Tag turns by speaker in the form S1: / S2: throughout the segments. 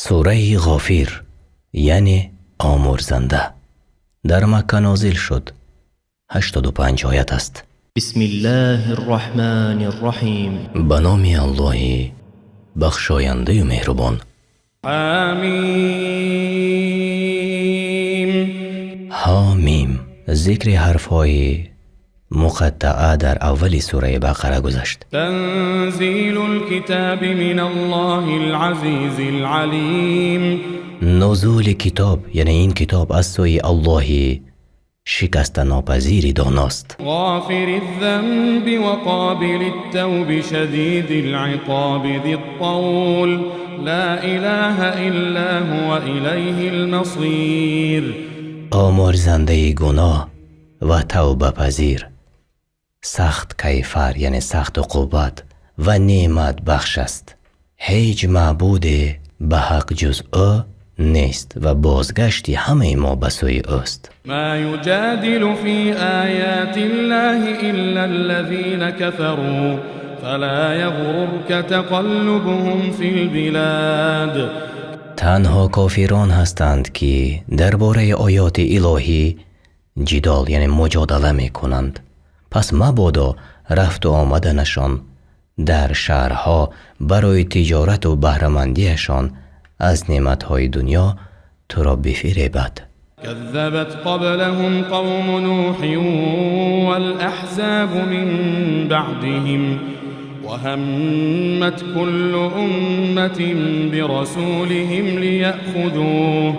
S1: سوره غافیر یعنی آمرزنده در مکه نازل شد. 85 آیت است.
S2: بسم الله الرحمن الرحیم.
S1: به نام الله بخشاینده و مهربان.
S2: حمیم.
S1: حامیم. ذکر حرفهای مقطعه در اول سوره بقره گذشت.
S2: تنزیل الكتاب من الله العزیز العلیم.
S1: نزول کتاب یعنی این کتاب از سوی الله شکست ناپذیر داناست.
S2: غافر الذنب وقابل التوب شدید العقاب ذی الطول لا اله الا هو الیه المصیر.
S1: آمرزنده گناه و توبه پذیر، سخت کیفر یعنی سخت عقوبت و نعمت بخش است. هیچ معبود به حق جز او نیست و بازگشتی همه ما به سوی اوست.
S2: ما یجادل فی آیات الله الا الذین کفروا فلا یغررک تقلبهم فی البلاد.
S1: تنها کافران هستند که درباره آیات الهی جدال یعنی مجادله می کنند. پس مبادا رفت و آمدنشان در شهرها برای تجارت و بهره‌مندیشان از نعمتهای دنیا تو را بفریبد.
S2: كذبت قبلهم قوم نوح والأحزاب من بعدهم وهمت كل أمة برسولهم ليأخذوه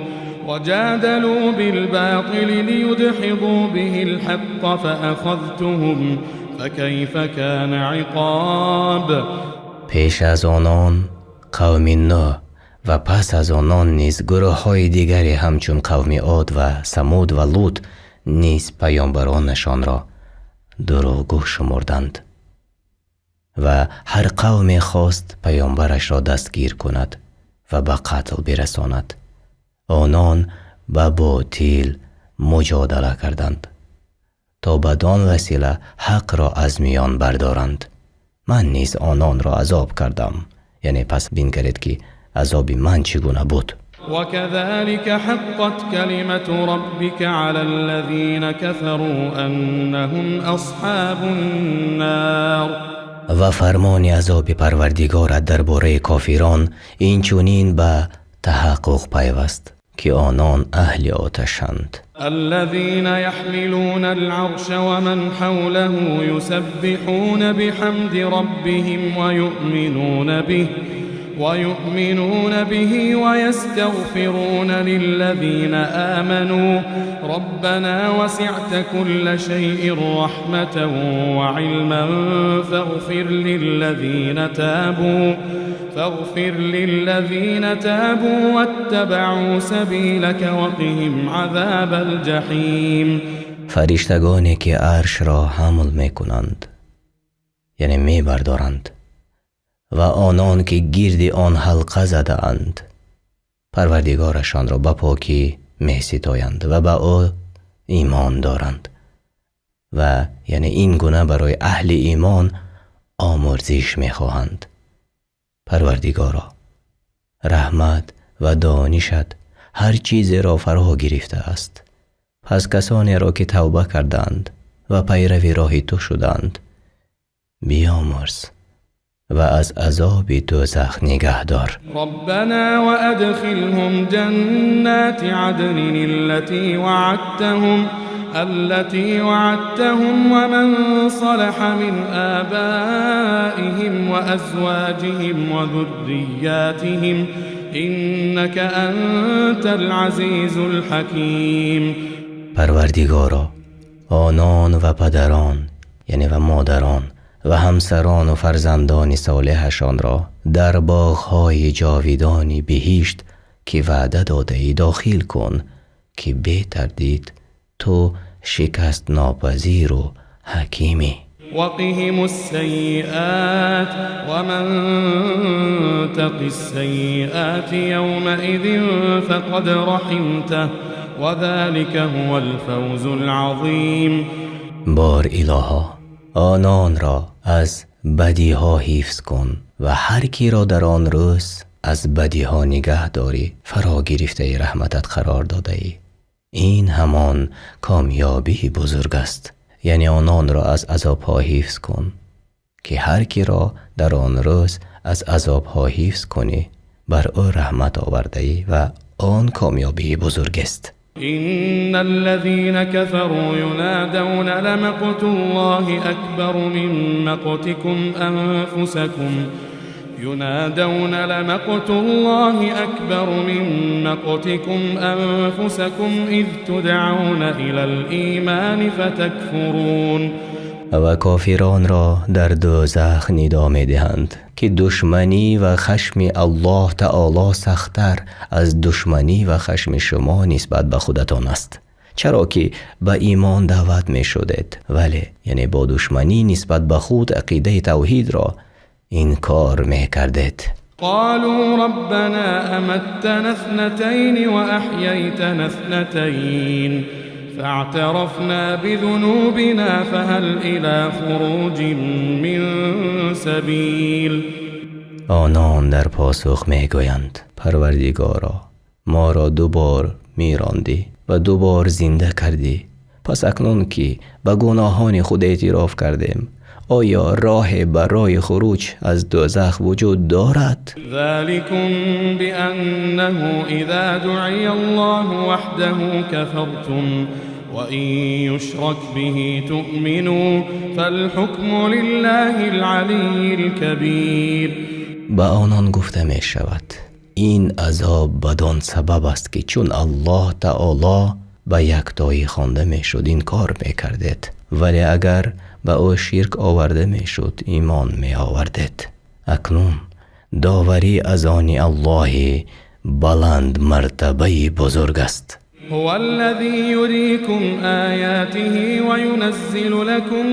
S2: وجادلوا بالباطل ليدحضوا به الحق فأخذتهم فكيف كان عقاب.
S1: پیش از آنان قوم نوح و پس از آنان نیز گروه های دیگری همچون قوم عاد و ثمود و لوط نیز پیامبرانشان را دروغگو شمردند و هر قوم خواست پیامبرش را دستگیر کند و به قتل برساند. آنان به باطل مجادله کردند تا بدان وسیله حق را از میان بردارند. من نیز آنان را عذاب کردم، یعنی پس بین کرد که عذاب من چگونه بود.
S2: وكذلك حقت كلمة ربك على الذين كفروا أنهم أصحاب النار.
S1: و فرمان عذاب پروردگارت درباره کافران این چنین به تحقق پیوست که آنان اهل آتشند.
S2: الذين يحملون العرش ومن حوله يسبحون بحمد ربهم ويؤمنون به ويستغفرون للذين آمنوا ربنا وسعت كل شيء رحمة وعلما فاغفر للذين تابوا واتبعوا سبيلك وقهم عذاب الجحيم.
S1: فرشتگانی که عرش را حمل می کنند یعنی می بردارند و آنان که گرد آن حلقه زده اند پروردگارشان را به پاکی می ستایند و به او ایمان دارند و یعنی این گونه برای اهل ایمان آمرزش می خواهند. پروردگارا رحمت و دانشت هر چیز را فرا گرفته است، پس کسانی را که توبه کردند و پیروی راه تو شدند بیامرز و از عذاب دوزخ نگه دار.
S2: ربنا وادخلهم جنات عدن التي وعدتهم ومن صلح من آبائهم وأزواجهم وذرياتهم إنك أنت العزيز الحكيم.
S1: پروردگارا آنان و پدران یعنی و مادران و همسران و فرزندان صالحشان را در باغ‌های جاویدانی بهشت که وعده داده ای داخل کن که بی تردید تو شکست ناپذیر و حکیمی.
S2: وقهم السيئات ومن تق السيئات يومئذ فقد رحمته وذلك هو الفوز العظيم.
S1: بار الها آنان را از بدیها حفظ کن و هر کی را در آن روز از بدی ها نگه داری، فرا گرفته رحمتت قرار داده ای. این همان کامیابی بزرگ است. یعنی آنان را از عذاب ها حفظ کن که هر کی را در آن روز از عذاب ها حفظ کنی بر او رحمت آورده ای و آن کامیابی بزرگ است.
S2: إن الذين كفروا ينادون لمقت الله أكبر من مقتكم أنفسكم ينادون لمقت الله أكبر من مقتكم أنفسكم إذ تدعون إلى الإيمان فتكفرون.
S1: و کافران را در دوزخ ندا می دهند که دشمنی و خشم الله تعالی سخت‌تر از دشمنی و خشم شما نسبت به خودتان است، چرا که به ایمان دعوت می شدید ولی یعنی با دشمنی نسبت به خود عقیده توحید را انکار می کردید.
S2: قالوا ربنا أمتنا اثنتين وأحييتنا اثنتين فاعترفنا بذنوبنا فهل إلى خروج من سبيل.
S1: آنان در پاسخ می گویند پروردگارا ما را دوبار می راندی و دوبار زنده کردی، پس اکنون که به گناهان خود اعتراف کردیم آیا راه برای خروج از دوزخ وجود دارد؟
S2: ذلكم بأنه إذا دعي الله وحده كفرتم وإن يشرك به تؤمنوا فالحكم لله العلي الكبير.
S1: به آنان گفته می شود این عذاب بدان سبب است که چون الله تعالی به یکتایی خوانده می شد این کار می کردید، ولی اگر به او شرک آورده می شد ایمان می آوردید. اکنون داوری از آن الله بلند مرتبه بزرگ است.
S2: هو الذي يريكم آياته وينزل لكم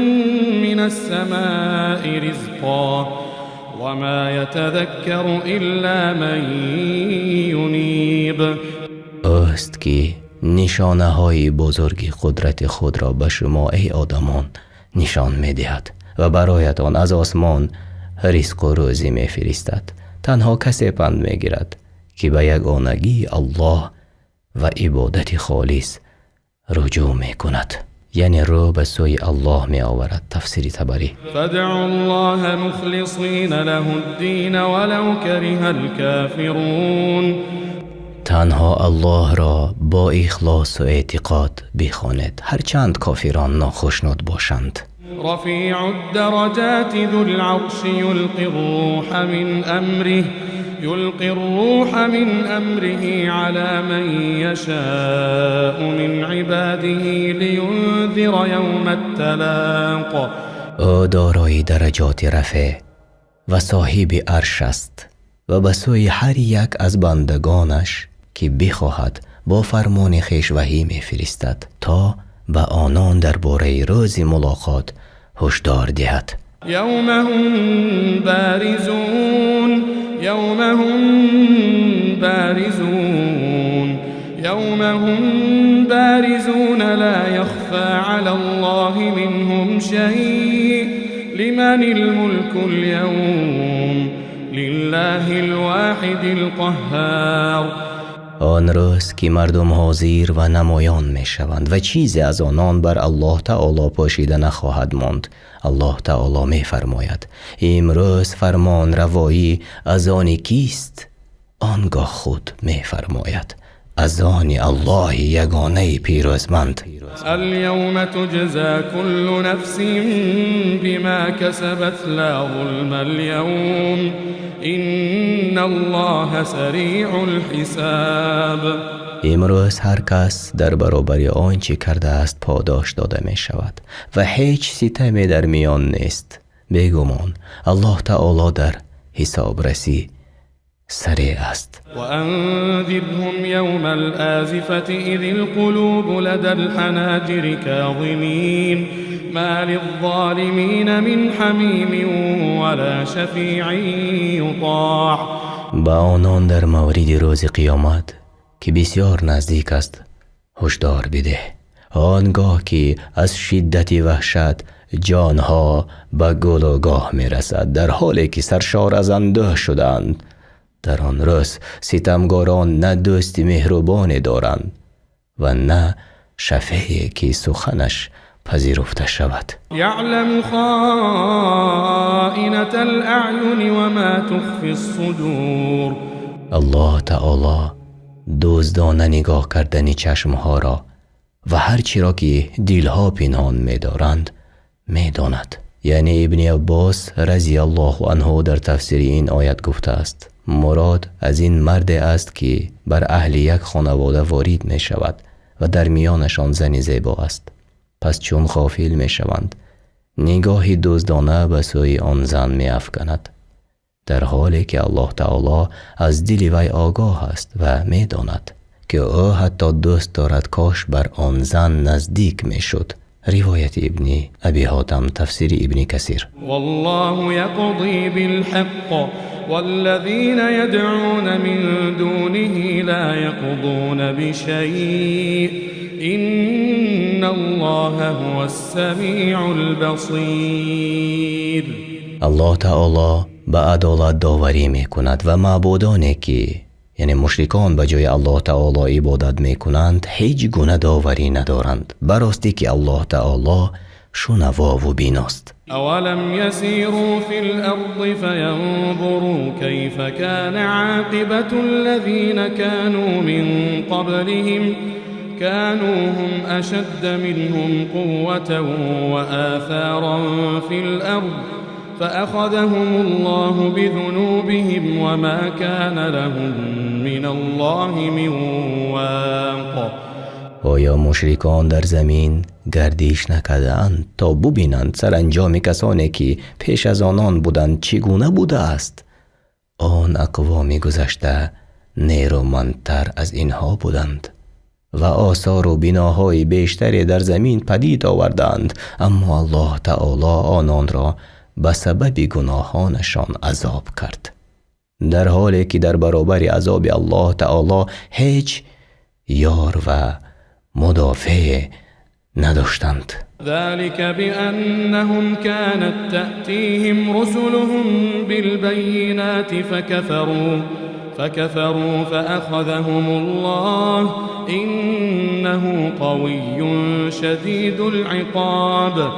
S2: من السماء رزقا وما يتذكر إلا من ينيب.
S1: اوست که نشانه های بزرگ قدرت خود را به شما ای آدمان نشان می دهد و برایتان از آسمان رزق و روزی می فرستد. تنها کسی پند می گیرد که به یگانگی الله و عبادت خالص رجوع می کند، یعنی رو به سوی الله می آورد. تفسیر طبری.
S2: فادعوا الله مخلصین له الدین ولو کره الكافرون.
S1: تنها الله را با اخلاص و اعتقاد بخوانید هرچند کافران ناخشنود باشند.
S2: رفیع الدرجات ذو العرش يلقي الروح من أمره على من يشاء من عباده لينذر يوم التلاق.
S1: او دارای درجات رفع و صاحب عرش است و به سوی هر یک از بندگانش که بخواهد با فرمان خویش وحی می‌فرستد تا به آنان درباره روز ملاقات هشدار دهد.
S2: يوم هم بارزون لا يخفى على الله منهم شيء لمن الملك اليوم لله الواحد القهار.
S1: آن روز که مردم حاضر و نمایان می شوند و چیزی از آنان بر الله تعالی پوشیده نخواهد ماند. الله تعالی می فرماید امروز فرمان روایی از آن کیست؟ آنگاه خود می فرماید از آن الله یگانه پیروزمند.
S2: اليوم تجزى كل نفس بما كسبت لا ظلم اليوم إن الله سریع الحساب.
S1: امروز هر کس در برابر آنچه کرده است پاداش داده می شود و هیچ ستمی در میان نیست. بیگمان الله تعالی در حساب رسی سریع است.
S2: وأنذرهم يوم الآزفة إذ القلوب لدى الحناجر كاظمين ما للظالمين من حميم ولا شفيع يطاع.
S1: با آنان در مورد روز قیامت که بسیار نزدیک است هشدار بده. آنگاه که از شدت وحشت جانها به گل و گاه می رسد در حالی که سرشار از اندوه شدند در آن روز ستمگاران نه دوست مهربانی دارند و نه شفیعی که سخنش پذیرفته شود.
S2: یعلم خائنة الاعین و ما تخفی الصدور.
S1: الله تعالی دزدانه نگاه کردن چشمها را و هر چی را که دلها پنهان می‌دارند می‌داند. یعنی ابن عباس رضی الله عنه در تفسیر این آیت گفته است مراد از این مرد است که بر اهل یک خانواده وارد می شود و در میانشان زنی زیبا است. پس چون غافل می شوند نگاهی دزدانه به سوی آن زن می افکند، در حالی که الله تعالی از دل وی آگاه است و می داند که او حتی دوست دارد کاش بر آن زن نزدیک می شد. روایت ابن ابی حاتم تفسیر ابن کثیر.
S2: والله یقضی بالحق والذین يدعون من دونه لا يقضون بشيء إن الله هو السمیع البصیر.
S1: الله تعالی به عدالت داوری می کند و معبودانی که یعنی مشرکان به جای الله تعالی عبادت می کنند هیچ گونه داوری ندارند، براستی که الله تعالی شنوا و بیناست.
S2: اولم يسيروا في الارض فينظروا كيف كان عاقبة الذين كانوا من قبلهم كانوا هم اشد منهم قوة وآثارا في الارض فأخذهم الله بذنوبهم وما كان لهم من الله من واق.
S1: آیا مشرکان در زمین گردش نکردند تا ببینند سرانجام کسانی که پیش از آنان بودند چگونه بوده است؟ آن اقوام گذشته نیرومندتر از اینها بودند و آثار و بناهای بیشتری در زمین پدید آوردند، اما الله تعالی آنان را به سبب گناهانشان عذاب کرد، در حالی که در برابر عذاب الله تعالی هیچ یار و مدافع نداشتند.
S2: ذلك بأنهم كانت تأتيهم رسلهم بالبينات فكفروا فأخذهم الله إنه قوي شديد العقاب.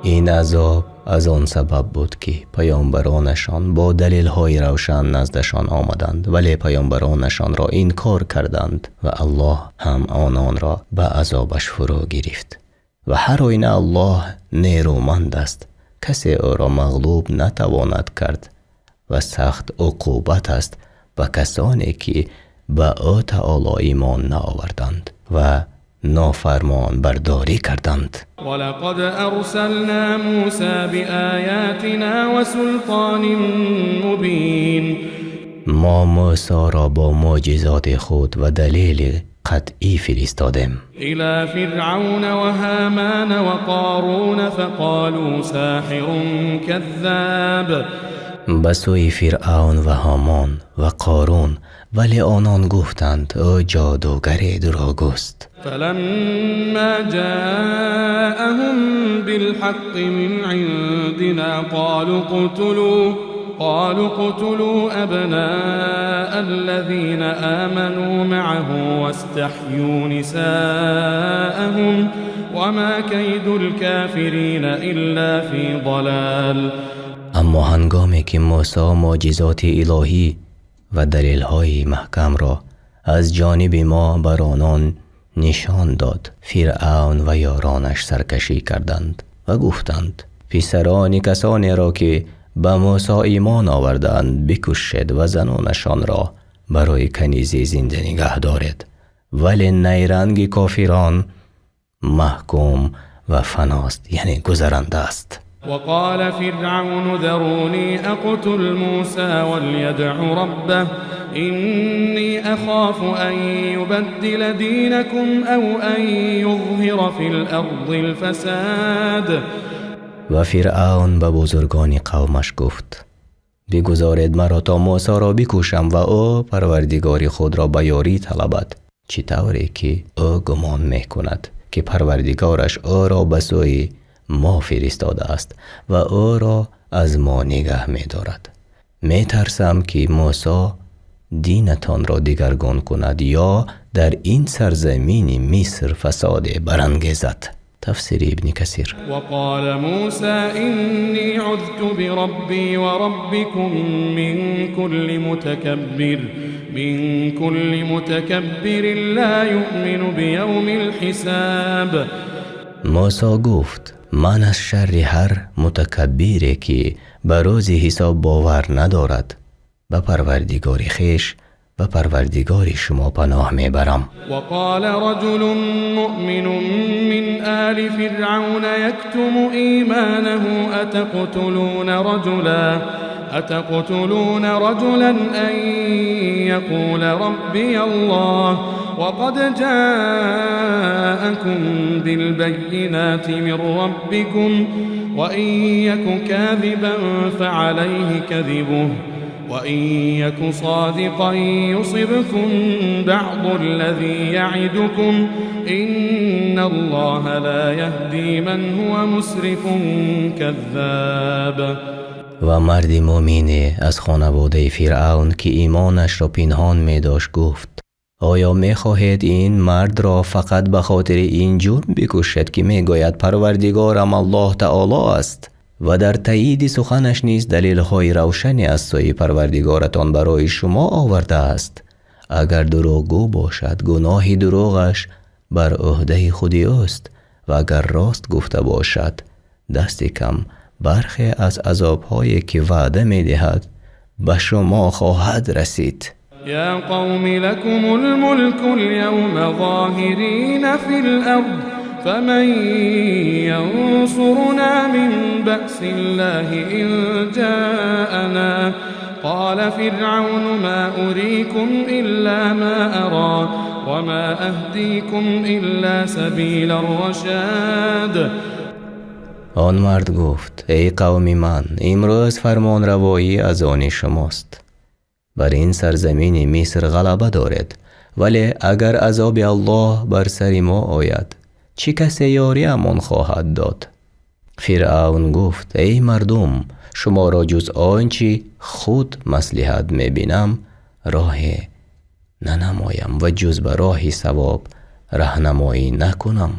S1: این عذاب از آن سبب بود که پیامبرانشان با دلیل‌های روشن نزدشان آمدند ولی پیامبرانشان را انکار کردند و الله هم آنان را به عذابش فرو گرفت. و هر آینه الله نیرومند است، کسی او را مغلوب نتواند کرد و سخت عقوبت است به کسانی که به او تعالی ایمان نآوردند و نافرمان برداری کردند.
S2: ولقد ارسلنا موسى بآیاتنا و سلطان مبین.
S1: ما موسی را با معجزات خود و دلیل قطعی فرستادیم
S2: الى فرعون و هامان و قارون فقالوا ساحر کذاب.
S1: به سوی فرعون و هامان و قارون، ولی آنان گفتند او جادوگر دروغگوست.
S2: فلما جاءهم بالحق من عندنا قالوا اقتلوا أبناء الذين آمنوا معه واستحيوا نساءهم وما كيد الكافرين إلا في ضلال.
S1: اما هنگامی که موسی معجزات الهی و دلیل‌های محکم را از جانب ما بر آنان نشان داد، فرعون و یارانش سرکشی کردند و گفتند پسران کسانی را که به موسی ایمان آوردند بکشید و زنانشان را برای کنیزی زنده نگه دارید، ولی نیرنگ کافران محکوم و فناست، یعنی گذرنده است.
S2: وقال فرعون ذروني أقتل موسى وليدع ربه إني أخاف أن يبدل دينكم أو أن يظهر في الأرض الفساد.
S1: و فرعون به بزرگان قومش گفت بگذارید مرا تا موسی را بکشم و او پروردگار خود را به یاری طلبد، چی طوری که او گمان می کند که پروردگارش او را به سوی ما فرستاده است و او را از ما نگه می دارد. می ترسم که موسی دینتان را دگرگون کند یا در این سرزمین مصر فساد برانگیزد. تفسیر ابن کثیر.
S2: وقال موسى إني عذت بربي وربكم من كل متكبر لا يؤمن بيوم الحساب.
S1: موسی گفت من از شر هر متکبری که به روز حساب باور ندارد به پروردگار خویش و پروردگار شما پناه میبرم.
S2: وقال رجل مؤمن من آل فرعون يكتم إيمانه أتقتلون رجلا أن يقول ربي الله وقد جاءكم بالبينات من ربكم وإن يك كاذبا فعليه كذبه وإن يك صادقا يصبكم بعض الذي يعدكم إن الله لا يهدي من هو مسرف كذاب.
S1: و مرد مومن از خانواده فرعون که ایمانش را پنهان می داشت گفت آیا می خواهید این مرد را فقط به خاطر این جرم بکشید که می گوید پروردگارم الله تعالی است و در تایید سخنش نیز دلیل های روشنی از سوی پروردگارتان برای شما آورده است؟ اگر دروغگو باشد گناه دروغش بر عهده خودی است و اگر راست گفته باشد دست کم برخی از عذاب‌هایی که وعده می‌دهد به شما خواهد رسید.
S2: یا قوم لكم الملك اليوم ظاهرین فی الارض فمن ينصرنا من بأس الله إن جاءنا قال فرعون ما أريكم إلا ما أرى وما أهديكم إلا سبيل الرشاد.
S1: آن مرد گفت ای قوم من امروز فرمان روایی از آن شماست. بر این سرزمین مصر غلبه دارد ولی اگر عذاب الله بر سر ما آید چه کسی یاری امان خواهد داد؟ فرعون گفت ای مردم شما را جز آنچه خود مصلحت میبینم راه ننمایم و جز به راه ثواب راهنمایی نکنم.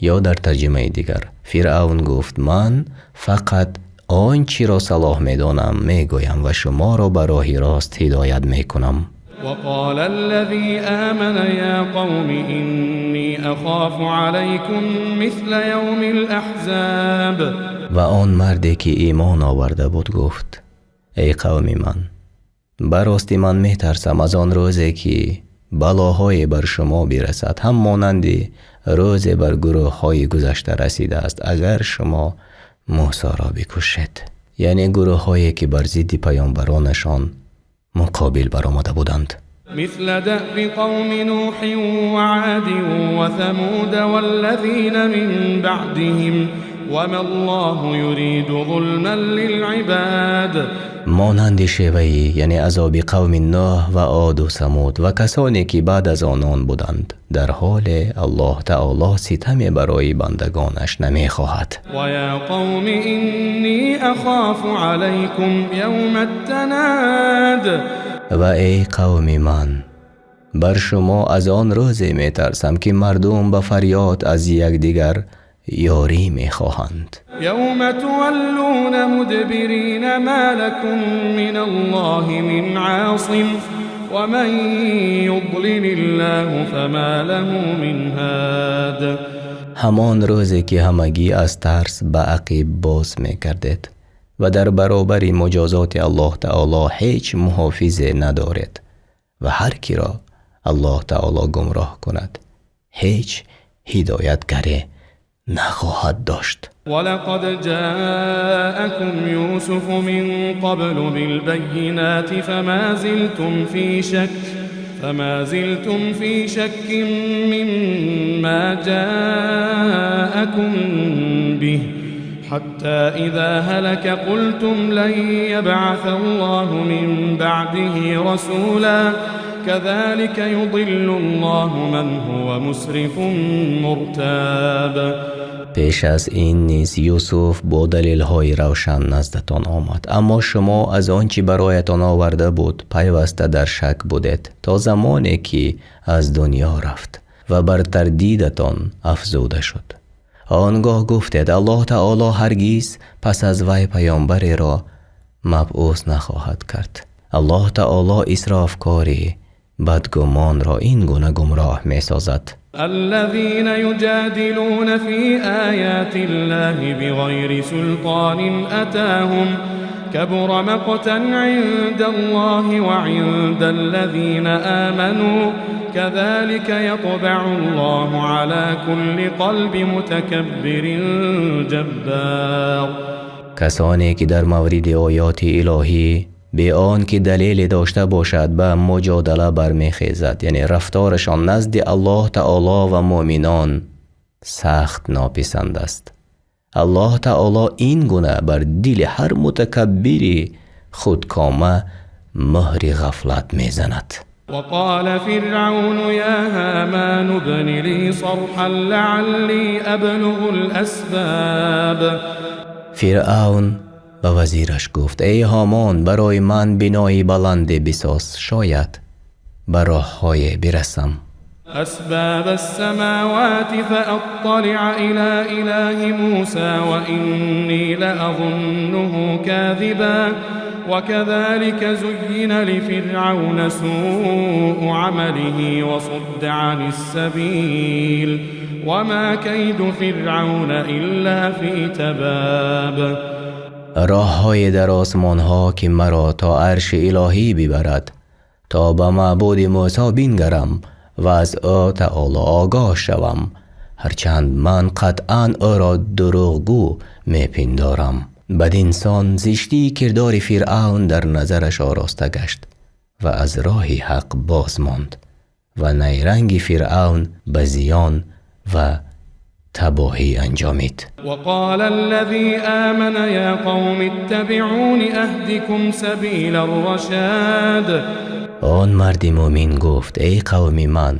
S1: یا در ترجمه دیگر فرعون گفت من فقط آنچه را صلاح میدانم میگویم و شما را به راه راست هدایت میکنم.
S2: وقال الذي آمن يا قوم إني أخاف عليكم مثل يوم الأحزاب.
S1: و آن مردی که ایمان آورده بود گفت ای قوم من براستی من میترسم از آن روزی که بلاهای بر شما برسد هم مانند روز بر گروه های گذشته رسیده است اگر شما موسی را بکشید، یعنی گروه هایی که بر ضد پیامبرانشان مقابل برآمده بودند.
S2: مثل دأب قوم نوح وعاد وثمود والذين من بعدهم وما الله يريد ظلما للعباد.
S1: مانند شیوهی یعنی عذاب قوم نوح و عاد و ثمود و کسانی که بعد از آنان بودند در حال الله تعالی ستم برای بندگانش نمی خواهد.
S2: و یا قوم انی اخاف علیکم یوم التناد.
S1: و ای قوم من بر شما از آن روزی می ترسم که مردم به فریاد از یکدیگر یاری می خواهند.
S2: یوم تولون مدبرین ما لكم من الله من عاصم ومن یضلل الله فما له من هاد.
S1: همان روزی که همگی از ترس به عقب باز می کردید و در برابر مجازات الله تعالی هیچ محافظ ندارد و هر کی را الله تعالی گمراه کند هیچ هدایتگری نخواهد داشت.
S2: ولقد جاءكم يوسف من قبل بالبينات فما زلتم في شك مما جاءكم به حتى إذا هلك قلتم لن يبعث الله من بعده رسولا كذلك يضل الله من هو مسرف مرتاب.
S1: پیش از این نیز یوسف با دلیل‌های روشن نزدتان آمد، اما شما از آنچه برایتان آورده بود پیوسته در شک بودید تا زمانی که از دنیا رفت و بر تردیدتان افزوده شد. آنگاه گفتید الله تعالی هرگز پس از وی پیامبری را مبعوث نخواهد کرد. الله تعالی اسرافکاری بدگمان را این گونه گمراه می سازد.
S2: الذين يجادلون في آيات الله بغير سلطان أتاهم كبر مقتا عند الله وعند الذين آمنوا كذلك يطبع الله على كل قلب متكبر جبار.
S1: کسانی که در مورد آیات الهی به آن که دلیل داشته باشد به مجادله برمیخیزد، یعنی رفتارشان نزد الله تعالی و مؤمنان سخت ناپسند است. الله تعالی این گونه بر دل هر متکبری خودکامه مهر غفلت میزند.
S2: وقال فرعون يا هامان ابن لي صرحا لعلي أبلغ الأسباب.
S1: فرعون به وزیرش گفت ای هامان برای من بنای بلند بساز، شاید به راه‌های برسم.
S2: أسباب السماوات فأطلع إلى إله موسى وإني لأظنه كاذبا وكذلك زين لفرعون سوء عمله وصد عن السبيل وما كيد فرعون إلا في تباب.
S1: راه‌های در آسمان ها که مرا تا عرش الهی ببرد تا به معبود موسی بنگرم و از او تعالی آگاه شوم، هرچند من قطعاً او را دروغگو میپندارم. بدینسان زشتی کردار فرعون در نظرش آراسته گشت و از راه حق باز ماند و نیرنگ فرعون به زیان و تباهی انجامید.
S2: وقال الذي آمن يا قوم اتبعون اهدكم سبيل الرشاد.
S1: آن مرد مومن گفت ای قوم من،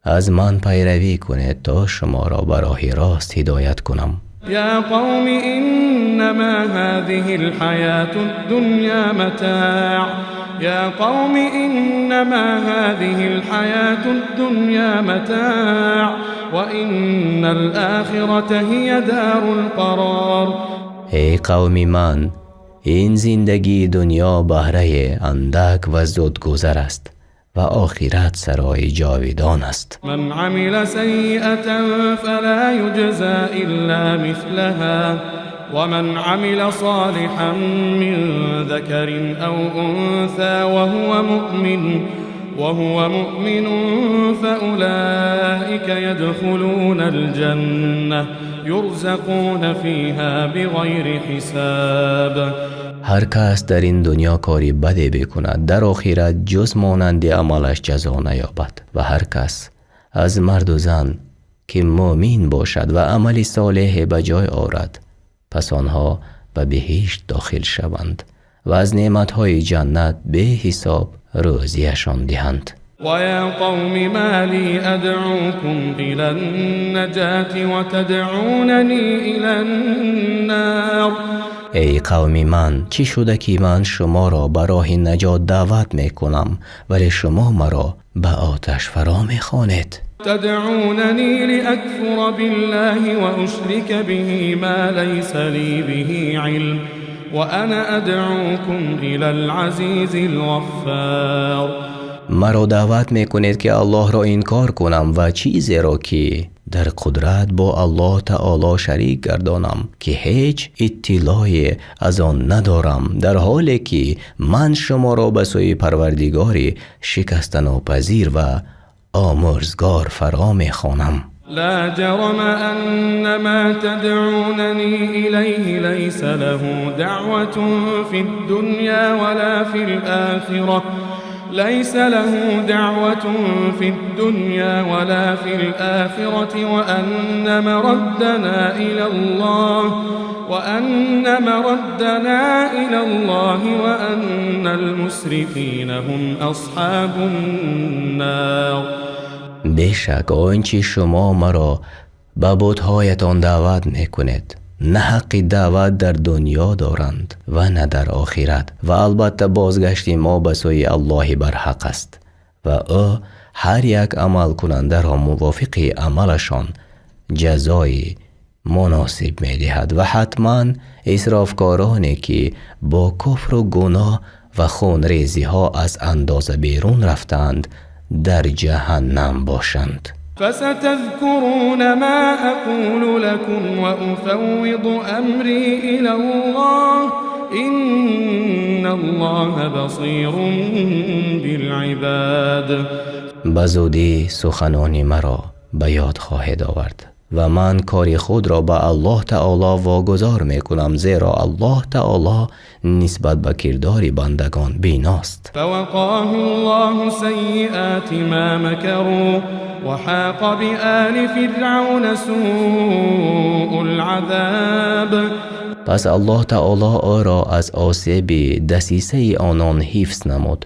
S1: از من پیروی کنید تا شما را به راه راست هدایت کنم.
S2: يا قوم إنما هذه الحياة الدنيا متاع. يا قوم إنما هذه الحياة الدنيا متاع وإن الآخرة هي دار القرار.
S1: ای قوم من، این زندگی دنیا بهره اندک و زودگذر است و آخرت سرای جاودان است.
S2: من عمل سیئة فلا یجزى الا مثلها ومن عمل صالحا من ذكر او انثى وهو مؤمن فأولئك يدخلون الجنة يرزقون فيها بغير حساب.
S1: هر کس در این دنیا کاری بدی بکند در آخرت جز مانند عملش جزا نیابد و هر کس از مرد و زن که مؤمن باشد و عمل صالح به جای آورد پس آنها به بهشت داخل شوند و از نعمتهای جنت به حساب روزیشان دهند.
S2: ويا قوم ما لي أدعوكم إلى النجاة وتدعونني إلى النار.
S1: ای قوم من، چی شده که من شما را به راه نجات دعوت می کنم ولی شما مرا به آتش فرا می خوانید؟
S2: تدعونني لأكفر بالله وأشرك به ما ليس لي به علم وأنا أدعوكم إلى العزيز الغفار.
S1: مرا دعوت می کنید که الله را انکار کنم و چیزی را که در قدرت با الله تعالی شریک گردانم که هیچ اطلاعی از آن ندارم، در حالی که من شما را به سوی پروردگاری شکستناپذیر و آمرزگار فرا می خوانم.
S2: لا جرم أن ما تدعونني إليه ليس له دعوة في الدنيا ولا في الآخرة ليس له دعوة في الدنيا ولا في الآخرة وأن مردنا إلى الله وأن المسرفين هم أصحاب النار.
S1: بیشک آنچه شما مرا به بت‌هایتان دعوت میکنید نه حق دعوت در دنیا دارند و نه در آخرت و البته بازگشت ما به سوی الله برحق است و او هر یک عمل کننده را موافق عملشان جزای مناسب میدهد و حتما اسرافکارانی که با کفر و گناه و خونریزی ها از اندازه بیرون رفتند در جهنم باشند.
S2: فستذكرون ما أقول لكم وأفوض أمري إلى الله إن الله بصير بالعباد.
S1: بزودی سخنان مرا به یاد خواهید آورد و من کار خود را به الله تعالی واگذار میکنم زیرا الله تعالی نسبت به کردار بندگان بیناست.
S2: فوقاه الله سیئات ما مکروا وحاق بآل فرعون سوء العذاب.
S1: پس الله تعالی او را از آسیب دسیسه آنان حفظ نمود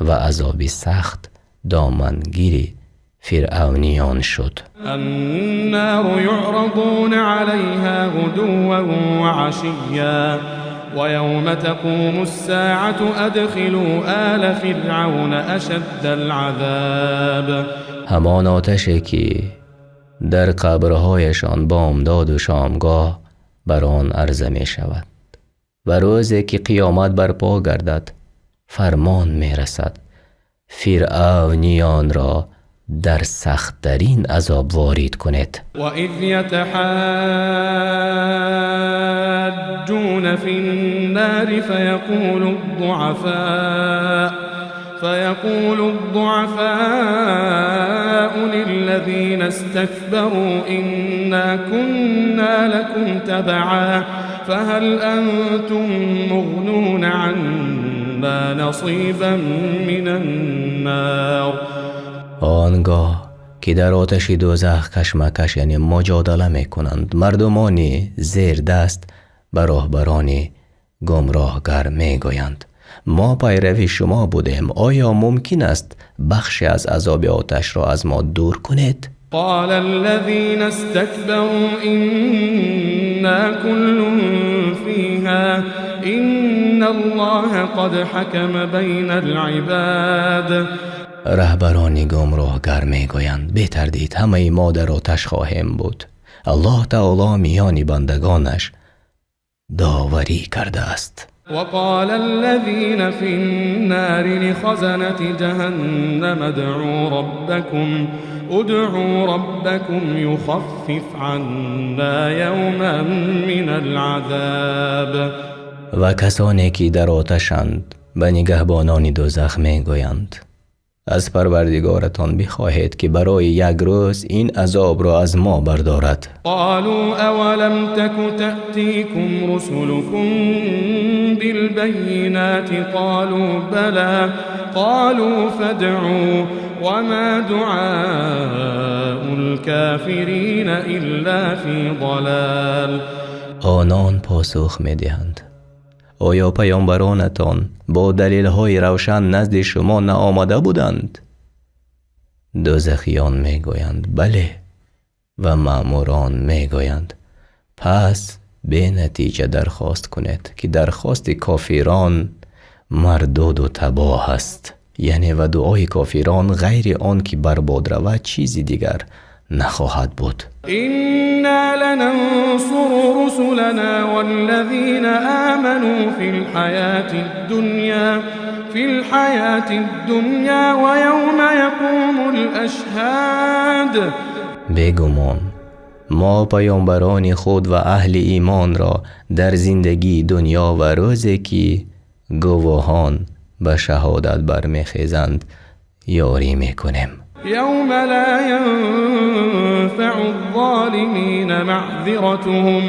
S1: و عذاب سخت دامنگیری فرعونیان شد.
S2: النار يعرضون عليها غدوا وعشيا ويوم تقوم الساعة أدخلوا آل فرعون أشد العذاب.
S1: همان آتشی که در قبرهایشان بامداد و شامگاه بر آن عرضه می شود و روزی که قیامت برپا گردد فرمان می رسد فرعونیان را در سخت‌ترین عذاب وارد کنید.
S2: و اذ یتحاجون فی النار فيقول الضعفاء للذين استكبروا إنا كنا لكم تبعا فهل أنتم مغنون عنا نصيبا من النار.
S1: آنگاه که در آتش دوزخ کشمکش یعنی مجادله می کنند مردمانی زیر دست به راهبرانی گمراهگر می گویند ما پیرو شما بودیم آیا ممکن است بخشی از عذاب آتش را از ما دور کنید؟
S2: قال الذين استكبروا إنا كل فيها إن الله قد حكم بين العباد.
S1: رهبرانی گمراهگر می گویند بتردید همه ما در آتش خواهیم بود الله تعالی میان بندگانش داوری کرده است.
S2: وقال الذين في النار لخزنة جهنم ادعوا ربكم يخفف عنا يوما من العذاب.
S1: و کسانی که در آتشند به نگهبانان دوزخ می گویند از پروردگارتان بخواهید که برای یک روز این عذاب را از ما بردارد.
S2: قالوا اولم تك تأتيكم رسلكم بالبينات قالوا بلى قالوا فادعوا وما دعاء الكافرين الا في ضلال.
S1: آنان پاسخ می دهند آیا پیامبرانتان با دلیل‌های روشن نزد شما نآمده بودند؟ دوزخیان می گویند بله و مأموران می گویند پس به نتیجه درخواست کنید که درخواست کافران مردود و تباه است یعنی و دعای کافران غیر آن که برباد رود چیزی دیگر نخواهد بود.
S2: إنا لننصر رسلنا والذين آمنوا في الحياة الدنيا ويوم يقوم الأشهاد.
S1: بیگمان ما پیامبران خود و اهل ایمان را در زندگی دنیا و روزی که گواهان به شهادت برمیخیزند یاری میکنیم.
S2: يوم لا ينفع الظالمين معذرتهم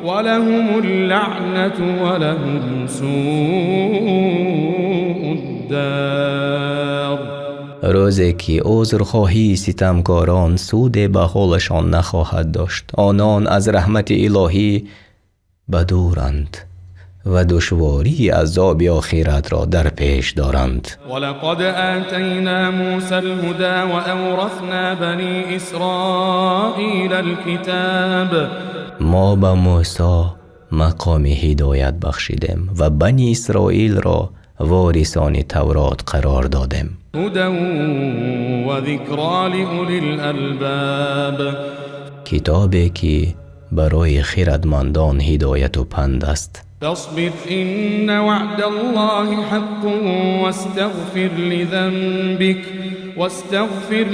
S2: ولهم اللعنة ولهم سوء الدار.
S1: روزی که عذرخواهی ستمکاران سود به حالشان نخواهد داشت. آنان از رحمت الهی بدورند و دشواری عذاب آخرت را در پیش دارند.
S2: ولقد آتینا موسی الهدى وأورثنا بنی اسرائیل الكتاب.
S1: ما به موسی مقام هدایت بخشیدیم و بنی اسرائیل را وارثان تورات قرار دادیم.
S2: هدى وذکری لأولی الألباب.
S1: کتابی که برای خردمندان هدایت و پند است.
S2: فاصبر إن وعد الله حق واستغفر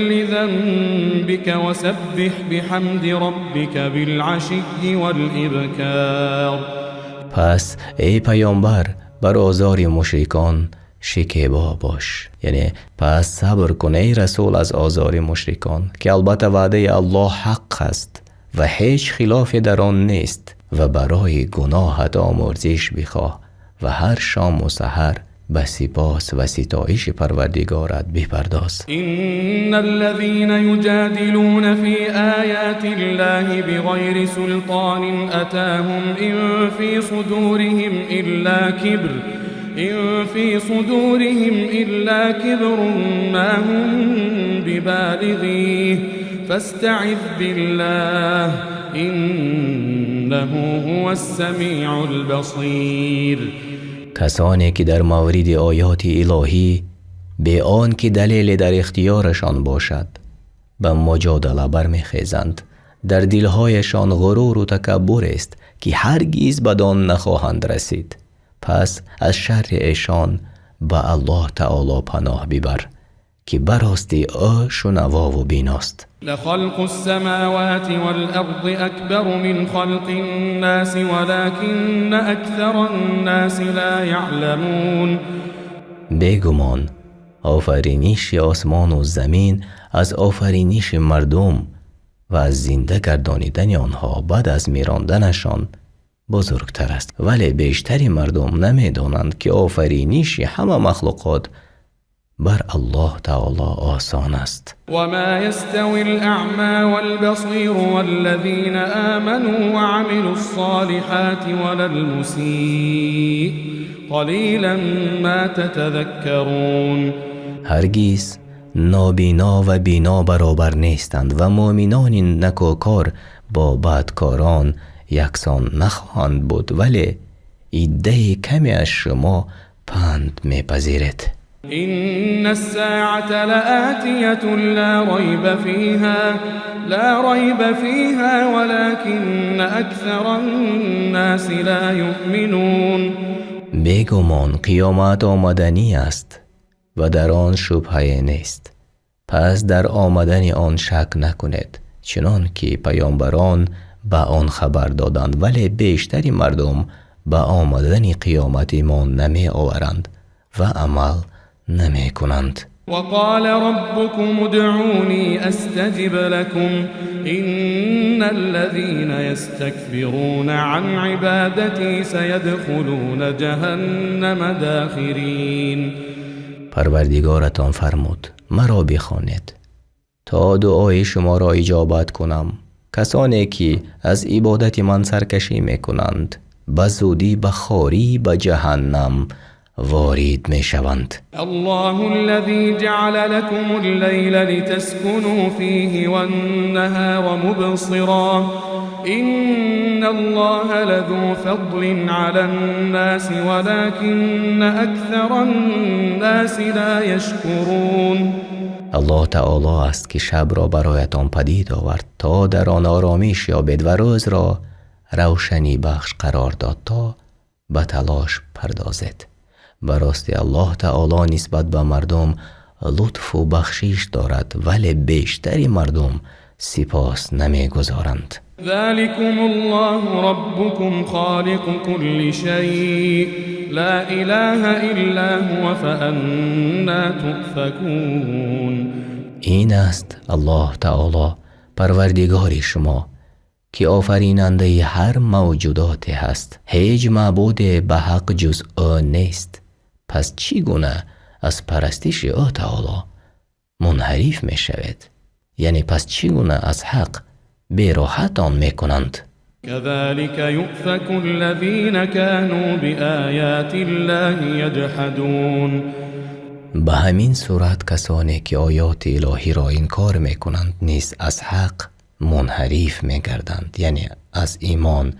S2: لذنبك وسبح بحمد ربك بالعشي والإبكار.
S1: پس ای پیامبر بر آزار مشرکان شکیبا باش. یعنی پس صبر کن ای رسول از آزار مشرکان که البته وعده الله حق است و هیچ خلاف در آن نیست و برای گناهت آمرزش بخواه و هر شام و سحر به سپاس و ستایش پروردگارت بپرداز.
S2: إن الذين يجادلون في آيات الله بغير سلطان أتاهم إن في صدورهم إلا كبر ما هم ببالغيه فاستعذ بالله إنه هو السميع البصير.
S1: کسانی که در مورد آیات الهی به آن که دلیل در اختیارشان باشد به مجادله برمیخیزند، در دلهایشان غرور و تکبر است که هرگز بدان نخواهند رسید. پس از شر ایشان به الله تعالی پناه ببر که براستی او شنوا و بیناست.
S2: لخلق السماوات والأرض أكبر من خلق الناس ولكن أكثر الناس لا يعلمون.
S1: بیگمان آفرینش آسمان و زمین از آفرینش مردم و از زنده گردانیدن آنها بعد از میراندنشان بزرگتر است، ولی بیشتری مردم نمیدانند که آفرینش همه مخلوقات بر الله تعالی آسان است.
S2: وما يستوي الأعمى والبصير والذين آمنوا وعملوا الصالحات ولا المسيء قليلا ما تتذكرون.
S1: هرگز نابینا و بینا برابر نیستند و مؤمنان نکوکار با بدکاران یکسان نخواهند بود، ولی عده کمی از شما پند میپذیرید.
S2: إن الساعة لآتية لا ريب فيها ولكن أكثر الناس لا يؤمنون.
S1: بیگمان قیامت آمدنی است و در آن شبهه نیست، پس در آمدن آن شک نکنید، چنان که پیامبران به آن خبر دادند، ولی بیشتری مردم به آمدن قیامت ایمان نمی آورند و عمل نمی کنند.
S2: وقال ربكم ادعوني استجب لكم إن الذين يستكبرون عن عبادتي سيدخلون جهنم داخرين.
S1: پروردگارتان فرمود مرا بخوانید تا دعای شما را اجابت کنم. کسانی که از عبادت من سرکشی میکنند به زودی به خواری به جهنم وارد می شوند.
S2: الله الذي جعل لكم الليل لتسكنوا فيه والنهار مبصرا إن الله لذو فضل على الناس ولكن أكثر الناس لا يشكرون.
S1: الله تعالی است که شب را برایتان پدید آورد تا در آن آرامش یابید و روز را روشنی بخش قرار داد تا به تلاش پردازید. براستی الله تعالی نسبت به مردم لطف و بخشش دارد، ولی بیشتری مردم سپاس نمیگذارند.
S2: ذلكم الله ربكم خالق كل شيء لا إله إلا هو فأنا تؤفكون.
S1: این است الله تعالی پروردگار شما که آفریننده هر موجوداتی هست، هیچ معبود به حق جز او نیست، پس چگونه از پرستش او تعالی منحریف می شود. یعنی پس چگونه از حق بیراحت آن می کنند؟
S2: كذلك يؤفك الذين كانوا بآيات الله يجحدون.
S1: به همین صورت کسانی که آیات الهی را انکار می کنند نیز از حق منحریف می گردند، یعنی از ایمان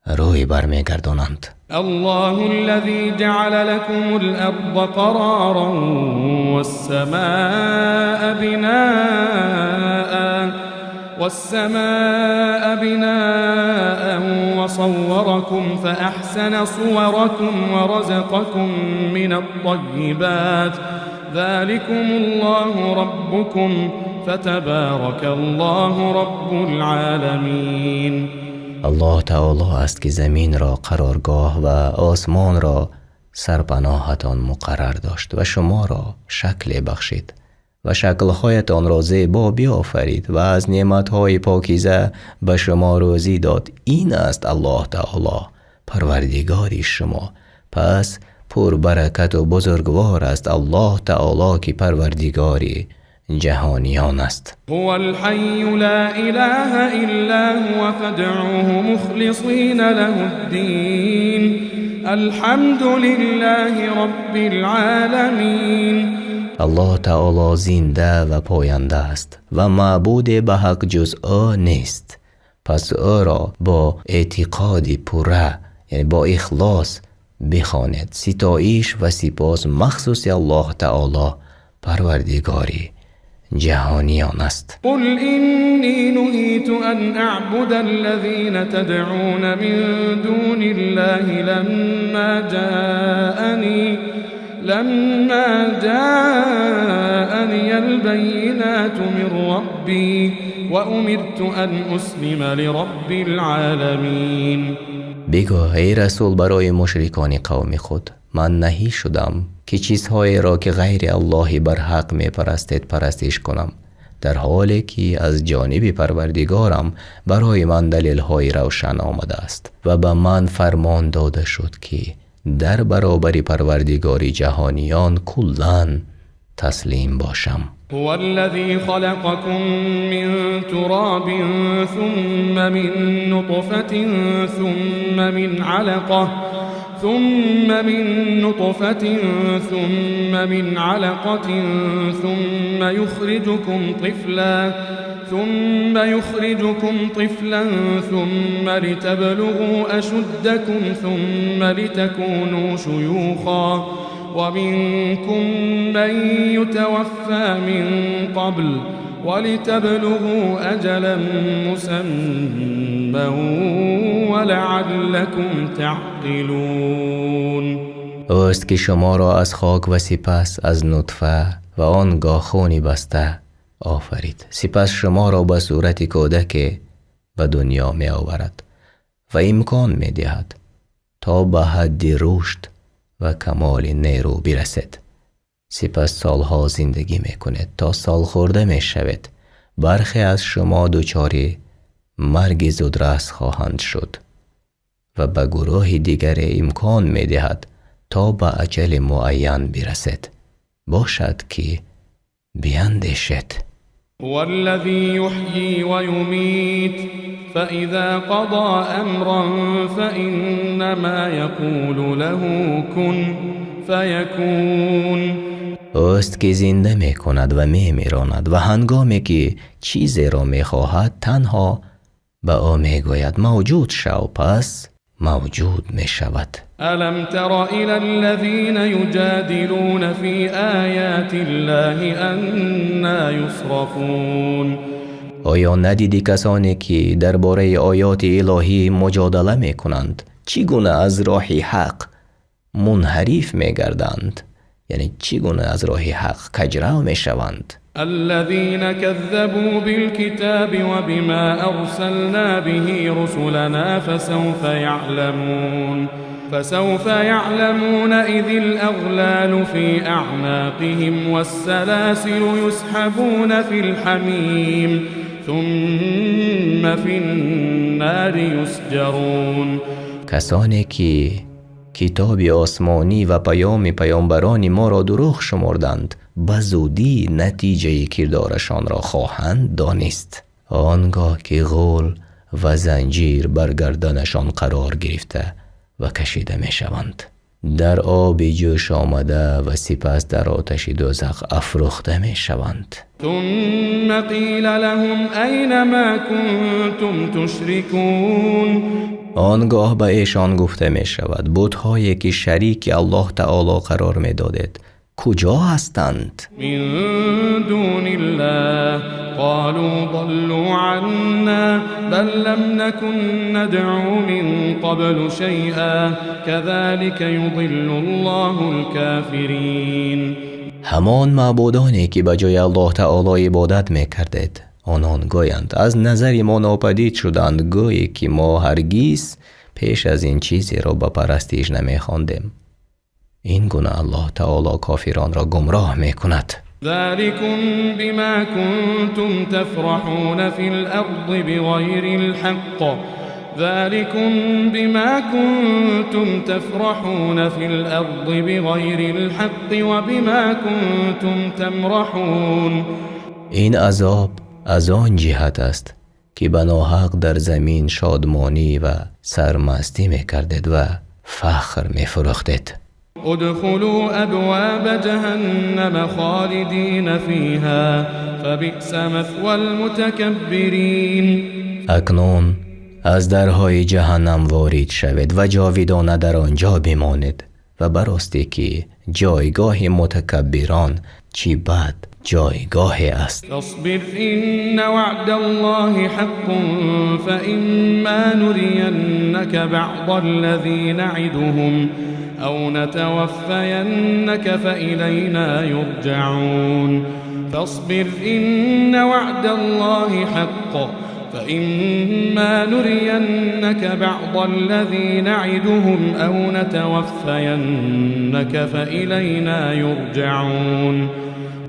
S1: روی بر می گردانند.
S2: الله الذي جعل لكم الأرض قرارا والسماء بناء وصوركم فأحسن صوركم ورزقكم من الطيبات ذلكم الله ربكم فتبارك الله رب العالمين.
S1: الله تعالی است که زمین را قرارگاه و آسمان را سرپناهتان مقرر داشت و شما را شکل بخشید و شکلهایتان را زیبا بیافرید و از نعمتهای پاکیزه به شما روزی داد. این است الله تعالی پروردگاری شما. پس پر برکت و بزرگوار است الله تعالی که پروردگاری جهانیان است.
S2: هو الحي لا اله الا هو فادعوه مخلصین له الدین الحمد لله رب العالمین.
S1: الله تعالی زنده و پاینده است و معبود به حق جز او نیست. پس او را با اعتقادی پوره، یعنی با اخلاص بخواند. ستایش و سپاس مخصوص الله تعالی پروردگاری جهانیان است.
S2: قل إني نهيت أن أعبد الذين تدعون من دون الله لما جاءني البينات من ربي وأمرت أن أسلم لرب العالمین.
S1: بگو ای رسول برای مشرکان قوم خود، من نهی شدم که چیزهایی را که غیر الله بر حق می پرستید پرستش کنم، در حالی که از جانب پروردگارم برای من دلیل‌های روشن آمده است و به من فرمان داده شد که در برابر پروردگاری جهانیان کلاً تسلیم باشم.
S2: هو الذي خلقكم من تراب ثم من نطفة ثم من علقة ثم من علقة ثم يخرجكم طفلا ثم لتبلغوا أشدكم ثم لتكونوا شيوخا ومنكم من يتوفى من قبل ولتبلغوا أجلا مسمى ولعلكم تعقلون.
S1: اوست که شما را از خاک و سپس از نطفه و آنگاه خونی بسته آفرید، سپس شما را به صورت کودک به دنیا می آورد و امکان می دهد تا به حد رشد و کمال نیرو برسد. سپس سالها زندگی می کند تا سال خورده می شود. برخی از شما دچار مرگ زودرس خواهند شد و به گروه دیگر امکان می دهد تا به اجل معین برسد. باشد که بیندیشد.
S2: والذي يحيي ويميت فإذا قضى أمرا فإنما يقول له كن فيكون.
S1: اوست که زنده می کند و می میراند و هنگامی که چیزی را می خواهد تنها به او می گوید موجود شو، پس موجود می شود.
S2: ألم تر إلى الذين يجادلون في آيات الله أنا يصرفون.
S1: آیا ندیدی کسانی که درباره آیات الهی مجادله می کنند چگونه از راه حق منحریف می گردند؟ یعنی چگونه از راه حق کجرو می شوند؟
S2: الذين كذبوا بالكتاب وبما أرسلنا به رسلنا فسوف يعلمون إذ الأغلال في أعناقهم والسلاسل يسحبون في الحميم ثم في النار يسجرون.
S1: کسانی که کتاب آسمانی و پیام پیامبران ما را دروغ شمردند به زودی نتیجه کردارشان را خواهند دانست. آنگاه که غول و زنجیر بر گردنشان قرار گرفته و کشیده می شوند، در آب جوش آمده و سپس در آتش دوزخ افروخته می شوند.
S2: ثم قیل لهم این ما کنتم تشركون.
S1: آنگاه به ایشان گفته می شود بت‌هایی که شریک الله تعالی قرار می دادید کجا هستند؟
S2: من دون الله قالوا ضلوا عنا بل لم نكن ندعو من قبل شيئا كذلك يضل الله الكافرين.
S1: همان معبودانی که به جای الله تعالی عبادت می کردید آنان گویند از نظر ما ناپدید شدند، گویی که ما هرگز پیش از این چیزی را به پرستش نمی خواندیم. این گونه الله تعالی کافران را گمراه می کند.
S2: ذلكم بما كنتم تفرحون في الأرض بغير الحق ذلكم بما كنتم تفرحون في الأرض بغير الحق وبما كنتم تمرحون.
S1: این عذاب از آن جهت است که به ناحق در زمین شادمانی و سرمستی می کردید و فخر می فروختید.
S2: ادخلوا ابواب جهنم خالدین فیها فبئس مثوى المتکبرین.
S1: اکنون از درهای جهنم وارد شوید و جاویدانه در آنجا بمانید و براستی که جایگاه متکبران چی بد جایگاه است.
S2: فاصبر ان وعد الله حق فإما نرينك بعض الذي نعدهم أو نتوفينك فإلينا يرجعون. فاصبر إن وعد الله حق فإما نرينك بعض الذي نعدهم أو نتوفينك فإلينا يرجعون.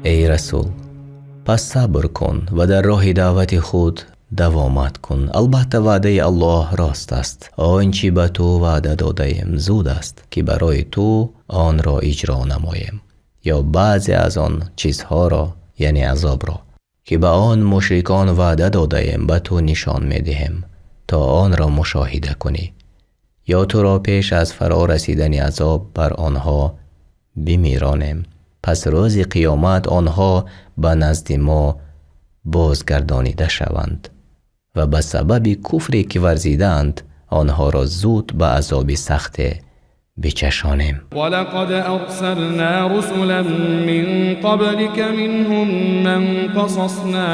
S1: ای رسول، پس صبر کن و در راه دعوت خود دوامت کن. البته وعده الله راست است. آنچه به تو وعده داده ایم زود است که برای تو آن را اجرا نماییم، یا بعضی از آن چیزها را یعنی عذاب را که به آن مشرکان وعده داده ایم به تو نشان می دهیم تا آن را مشاهده کنی، یا تو را پیش از فرا رسیدن عذاب بر آنها بمیرانیم. پس روز قیامت آنها به نزد ما بازگردانیده شوند و به سبب کفری که ورزیدند آنها را زود به عذاب سخت بچشانیم.
S2: ولقد ارسلنا رسلا من قبلك منهم من قصصنا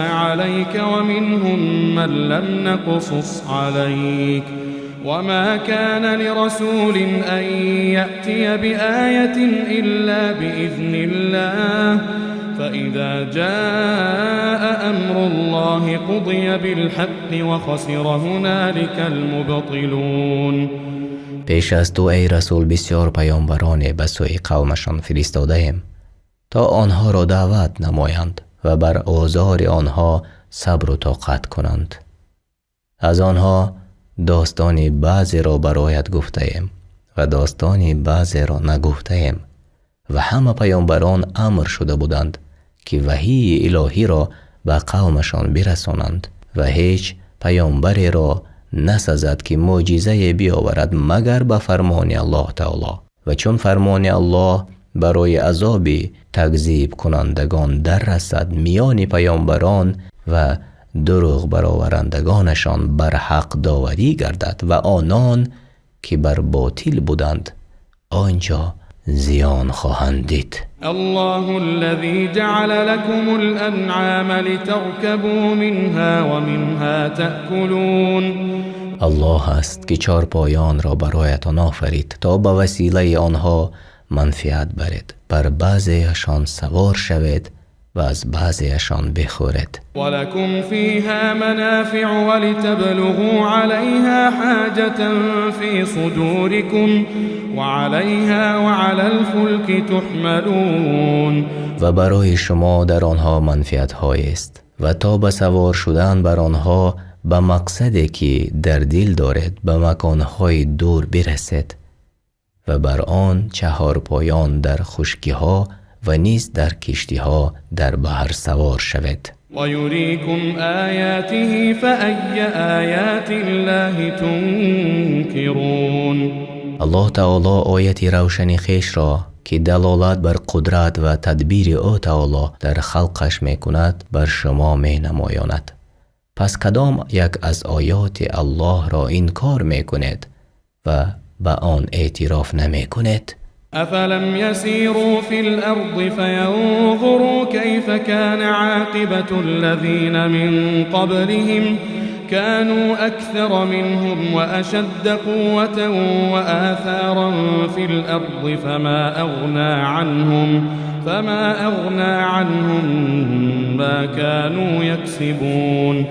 S2: عليك ومنهم من لم نقصص عليك وما كان لرسول أن يأتي بآية إلا بإذن الله فإذا جاء أمر الله قضي بالحق وخسر هنالك المبطلون.
S1: پیش از تو ای رسول بسیار پیامبران به سوی قومشان فرستاده ایم تا آنها را دعوت نمایند و بر آزار آنها صبر و طاقت کنند. از آنها داستانی بعضی را برایت گفته ایم و داستانی بعضی را نگفته ایم و همه پیامبران امر شده بودند که وحی الهی را به قومشان برسانند و هیچ پیامبری را نسزد که معجزه بیاورد مگر به فرمان الله تعالی. و چون فرمان الله برای عذاب تکذیب کنندگان در رسد میان پیامبران و دروغ برآورندگانشان بر حق داوری گردد و آنان که بر باطل بودند آنجا زیان خواهند دید.
S2: الله الذي جعل لكم الأنعام لتركبوا منها ومنها تأكلون.
S1: الله است که چارپایان را برایتان آفرید تا به وسیله آنها منفعت برید، بر بعضیشان سوار شوید و از بعضیشان بخورید.
S2: ولكم فيها منافع ولتبلغوا عليها حاجة في صدوركم وعليها وعلى الفلك تحملون.
S1: و برای شما در آنها منفعت های است و تا به سوار شدن بر آنها به مقصدی که در دل دارید به مکانهای دور برسید و بر آن چهارپایان در خشکی‌ها و نیز در کشتی‌ها در بحر سوار شود.
S2: ويريكم آياته فأي آيات الله تنكرون.
S1: الله تعالی آیت روشن خویش را که دلالت بر قدرت و تدبیر او تعالی در خلقش می کند بر شما می نمایاند. پس کدام یک از آیات الله را انکار می کند و به آن اعتراف نمی کند؟
S2: أفلم يسيروا في الأرض فينظروا كيف كان عاقبة الذين من قبلهم كانوا أكثر منهم وأشد قوة وآثارا في الأرض فما أغنى عنهم ما كانوا يكسبون.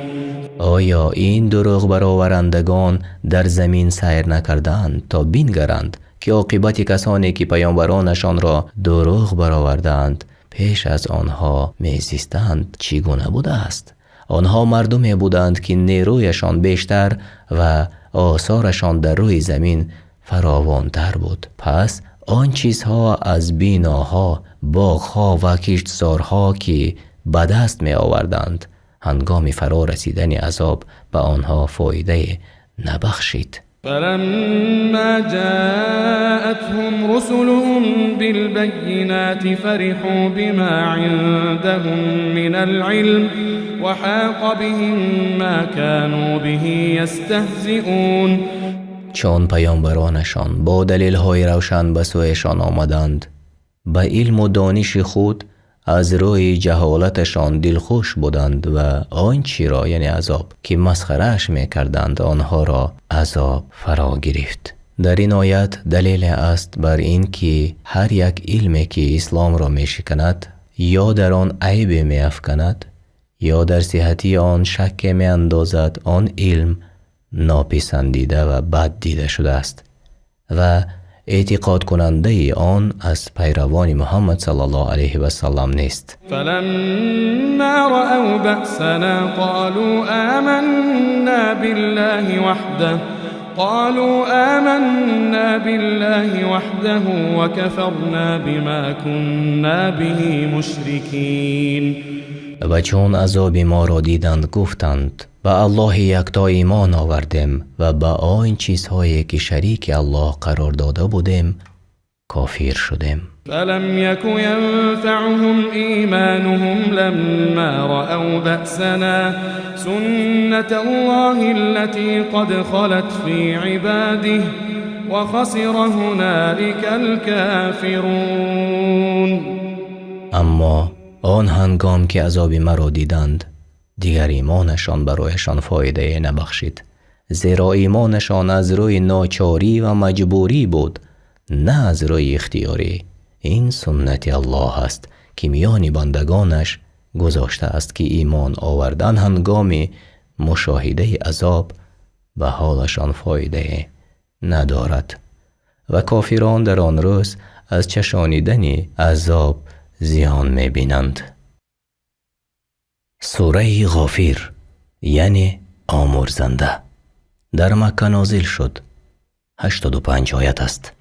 S1: آیا این دروغ برآورندگان در زمین سیر نکردند تا بینگرند که عاقبت کسانی که پیامبرانشان را دروغ برآوردند پیش از آنها میزیستند چگونه بوده است؟ آنها مردمی بودند که نیرویشان بیشتر و آثارشان در روی زمین فراوانتر بود. پس آن چیزها از بیناها، باغها و کشتزارها که به دست می آوردند هنگام فرا رسیدن عذاب به آنها فایده نبخشید.
S2: فلما جاءتهم رسلهم بالبينات فرحوا بما عندهم من العلم وحاق بهم ما كانوا به يستهزئون.
S1: چون پیامبرانشان با دلیل‌های روشن به سویشان آمدند، به علم و دانش خود از روی جهالتشان دلخوش بودند و آنچه را یعنی عذاب که مسخره‌اش می‌کردند آنها را عذاب فرا گرفت. در این آیت دلیل است بر این که هر یک علمی که اسلام را می‌شکند یا در آن عیب می‌افکند یا در صحتی آن شک می‌اندازد، آن علم ناپسندیده و بد دیده شده است و اعتقاد کننده آن از پیروان محمد صلی الله علیه و سلم نیست.
S2: فلما رأوا بأسنا قالوا آمنا بالله وحده وكفرنا بما كنا به مشركين.
S1: و چون عذاب ما را دیدند گفتند به الله یکتا ایمان آوردیم و به آن چیزهایی که شریک الله قرار داده بودیم کافر شدیم.
S2: فلم یک ینفعهم ایمانهم لما رأوا بأسنا سنة الله التي قد خلت في عباده وخسر هنالك الكافرون.
S1: اما آن هنگام که عذاب مرا دیدند دیگر ایمانشان برایشان فایده نبخشید، زیرا ایمانشان از روی ناچاری و مجبوری بود نه از روی اختیاری. این سنت الله است که میان بندگانش گذاشته است که ایمان آوردن هنگام مشاهده عذاب به حالشان فایده ندارد و کافران در آن روز از چشانیدن عذاب زیان می‌بینند. سوره غافر یعنی آمرزنده در مکه نازل شد. 85 آیت است.